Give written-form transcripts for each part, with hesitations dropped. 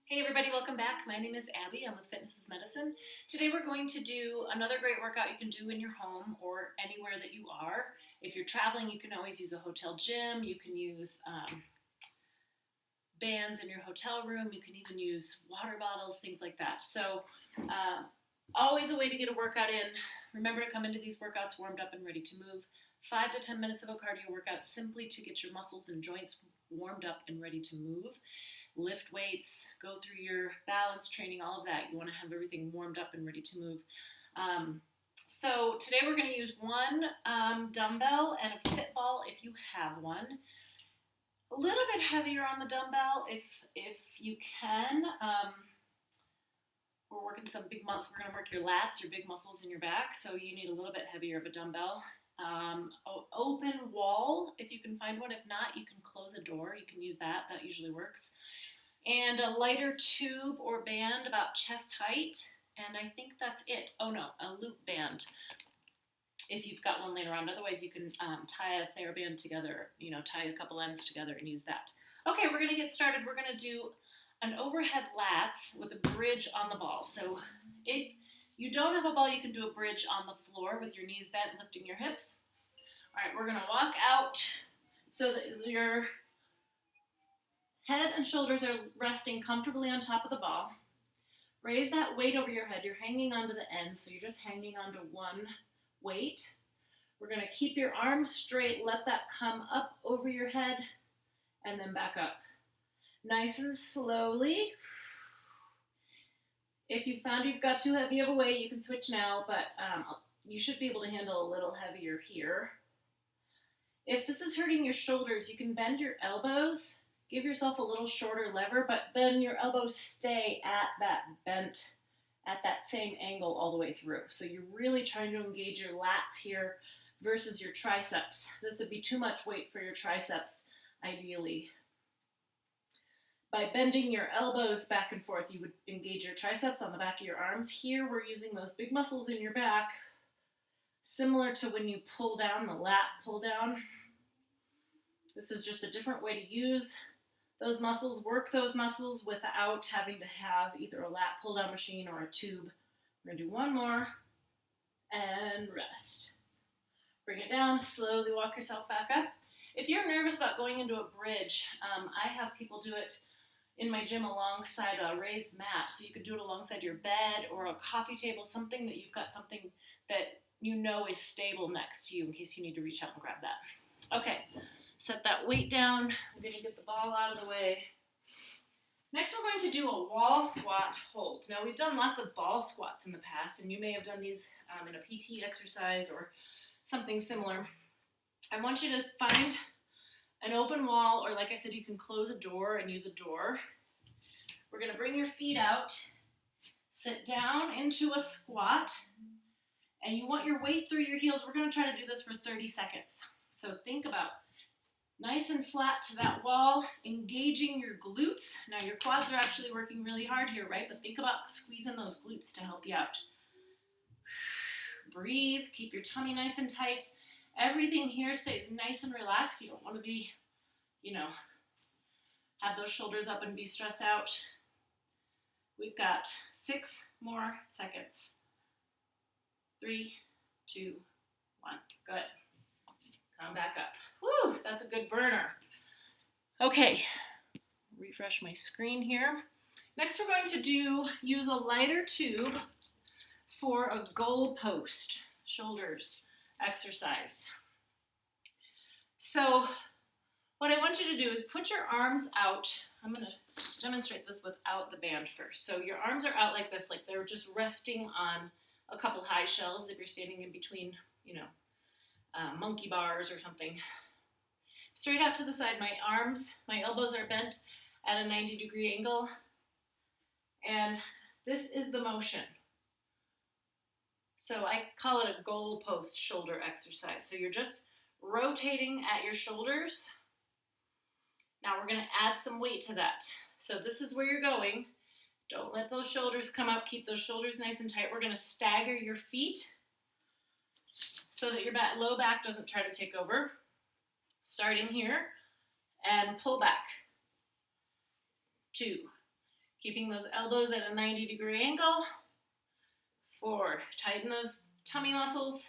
Hey everybody, welcome back. My name is Abby. I'm with Fitness is Medicine. Today we're going to do another great workout you can do in your home or anywhere that you are. If you're traveling, you can always use a hotel gym. You can use bands in your hotel room. You can even use water bottles, things like that. So always a way to get a workout in. Remember to come into these workouts warmed up and ready to move. 5 to 10 minutes of a cardio workout simply to get your muscles and joints warmed up and ready to move. Lift weights, go through your balance training, all of that. You want to have everything warmed up and ready to move. So today we're going to use one dumbbell and a fit ball if you have one. A little bit heavier on the dumbbell if you can. We're working some big muscles. We're going to work your lats, your big muscles in your back, so you need a little bit heavier of a dumbbell. Open wall, if you can find one. If not, you can close a door. You can use that. That usually works. And a lighter tube or band about chest height. And I think that's it. Oh no, a loop band if you've got one laying around. Otherwise, you can tie a TheraBand together, tie a couple ends together and use that. Okay, we're going to get started. We're going to do an overhead lats with a bridge on the ball. So if you don't have a ball, you can do a bridge on the floor with your knees bent, lifting your hips. All right, we're going to walk out so that your head and shoulders are resting comfortably on top of the ball. Raise that weight over your head. You're hanging onto the end, so you're just hanging onto one weight. We're going to keep your arms straight. Let that come up over your head and then back up. Nice and slowly. If you found you've got too heavy of a weight, you can switch now, but you should be able to handle a little heavier here. If this is hurting your shoulders, you can bend your elbows, give yourself a little shorter lever, but then your elbows stay at that bent, at that same angle all the way through. So you're really trying to engage your lats here versus your triceps. This would be too much weight for your triceps, ideally. By bending your elbows back and forth, you would engage your triceps on the back of your arms. Here, we're using those big muscles in your back, similar to when you pull down, the lat pull down. This is just a different way to use those muscles, work those muscles without having to have either a lat pull down machine or a tube. We're going to do one more and rest. Bring it down, slowly walk yourself back up. If you're nervous about going into a bridge, I have people do it in my gym alongside a raised mat. So you could do it alongside your bed or a coffee table, something that you've got something that you know is stable next to you in case you need to reach out and grab that. Okay, set that weight down. I'm going to get the ball out of the way. Next, we're going to do a wall squat hold. Now, we've done lots of ball squats in the past, and you may have done these in a PT exercise or something similar. I want you to find an open wall, or like I said, you can close a door and use a door. We're going to bring your feet out, sit down into a squat, and you want your weight through your heels. We're going to try to do this for 30 seconds. So think about nice and flat to that wall, engaging your glutes. Now your quads are actually working really hard here, right? But think about squeezing those glutes to help you out. Breathe, keep your tummy nice and tight. Everything here stays nice and relaxed. You don't want to be, have those shoulders up and be stressed out. We've got 6 more seconds. 3, 2, 1. Good. Come back up. Woo, that's a good burner. Okay, refresh my screen here. Next we're going to use a lighter tube for a goal post, shoulders exercise. So what I want you to do is put your arms out. I'm going to demonstrate this without the band first. So your arms are out like this, like they're just resting on a couple high shelves if you're standing in between, monkey bars or something. Straight out to the side, my elbows are bent at a 90-degree angle, and this is the motion. So I call it a goal post shoulder exercise. So you're just rotating at your shoulders. Now we're going to add some weight to that. So this is where you're going. Don't let those shoulders come up. Keep those shoulders nice and tight. We're going to stagger your feet so that your low back doesn't try to take over. Starting here, and pull back. 2. Keeping those elbows at a 90-degree angle. 4, tighten those tummy muscles.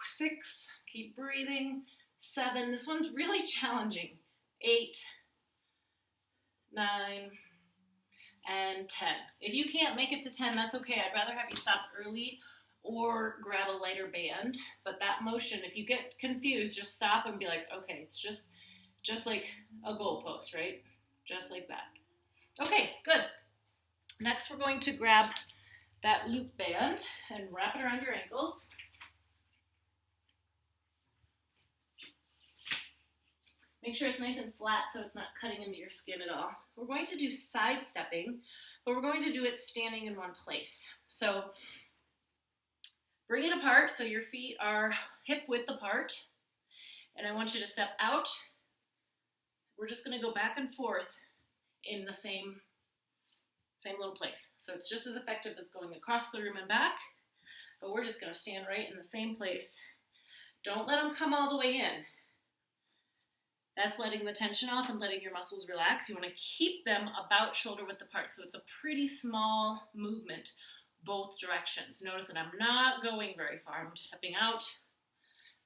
6, keep breathing. 7, this one's really challenging. 8, 9, and 10. If you can't make it to 10, that's okay. I'd rather have you stop early or grab a lighter band. But that motion, if you get confused, just stop and be like, okay, it's just like a goalpost, right? Just like that. Okay, good. Next, we're going to grab that loop band and wrap it around your ankles. Make sure it's nice and flat so it's not cutting into your skin at all. We're going to do side stepping, but we're going to do it standing in one place. So bring it apart so your feet are hip width apart. And I want you to step out. We're just going to go back and forth in the same little place. So it's just as effective as going across the room and back, but we're just going to stand right in the same place. Don't let them come all the way in. That's letting the tension off and letting your muscles relax. You want to keep them about shoulder width apart, so it's a pretty small movement both directions. Notice that I'm not going very far. I'm stepping out,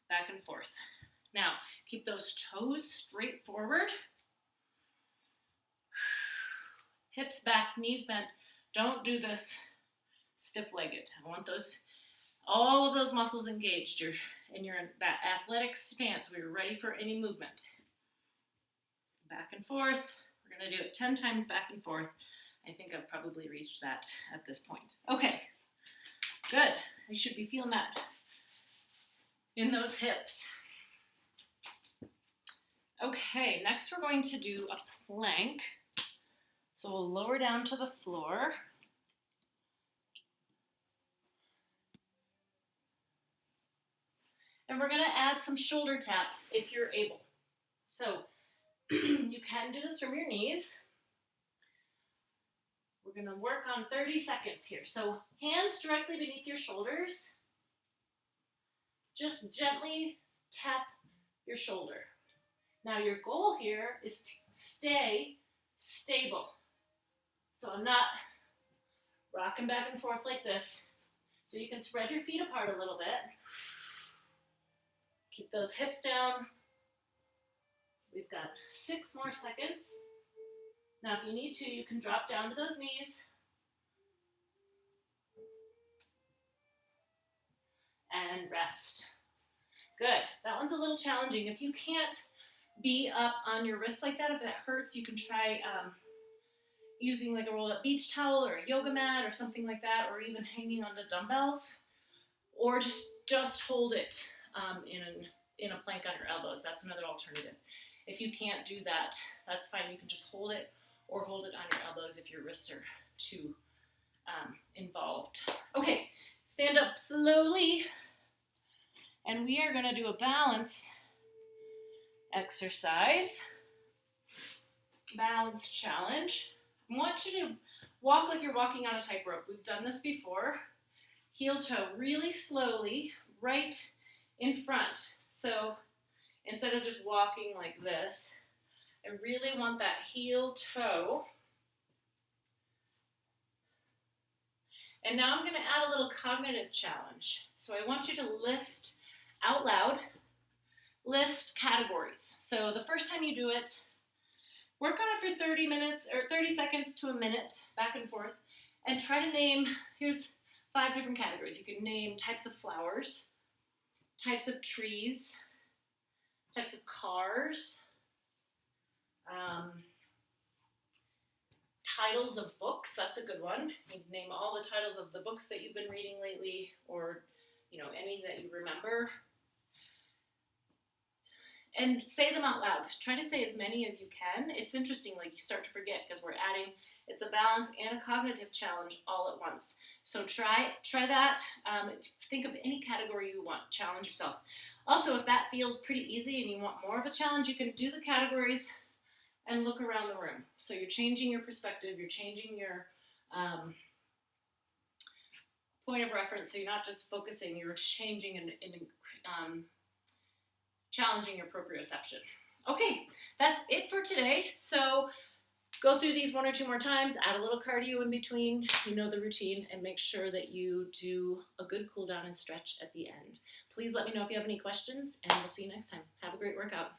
back and forth. Now, keep those toes straight forward. Hips back, knees bent. Don't do this stiff-legged. I want all of those muscles engaged. You're in that athletic stance where you're ready for any movement. Back and forth. We're going to do it 10 times back and forth. I think I've probably reached that at this point. Okay, good. You should be feeling that in those hips. Okay, next we're going to do a plank. So we'll lower down to the floor. And we're going to add some shoulder taps if you're able. So you can do this from your knees. We're going to work on 30 seconds here. So hands directly beneath your shoulders. Just gently tap your shoulder. Now your goal here is to stay stable. So I'm not rocking back and forth like this. So you can spread your feet apart a little bit. Keep those hips down. We've got 6 more seconds. Now if you need to, you can drop down to those knees. And rest. Good. That one's a little challenging. If you can't be up on your wrists like that, if that hurts, you can try using like a rolled up beach towel or a yoga mat or something like that, or even hanging on the dumbbells, or just hold it in a plank on your elbows. That's another alternative. If you can't do that, that's fine. You can just hold it or hold it on your elbows if your wrists are too involved. Okay, stand up slowly, and we are going to do a balance exercise, balance challenge. I want you to walk like you're walking on a tightrope. We've done this before. Heel toe really slowly, right in front. So instead of just walking like this, I really want that heel toe. And now I'm going to add a little cognitive challenge. So I want you to list out loud, list categories. So the first time you do it, work on it for 30 minutes or 30 seconds to a minute, back and forth, and try to name, here's 5 different categories. You can name types of flowers, types of trees, types of cars, titles of books. That's a good one. You can name all the titles of the books that you've been reading lately, or any that you remember. And say them out loud. Try to say as many as you can. It's interesting, like you start to forget because we're adding, it's a balance and a cognitive challenge all at once. So try that. Think of any category you want. Challenge yourself. Also, if that feels pretty easy and you want more of a challenge, you can do the categories and look around the room. So you're changing your perspective. You're changing your point of reference. So you're not just focusing. You're changing and challenging your proprioception. Okay, that's it for today. So Go through these 1 or 2 more times, add a little cardio in between, you know the routine, and make sure that you do a good cool down and stretch at the end. Please let me know if you have any questions, and we'll see you next time. Have a great workout.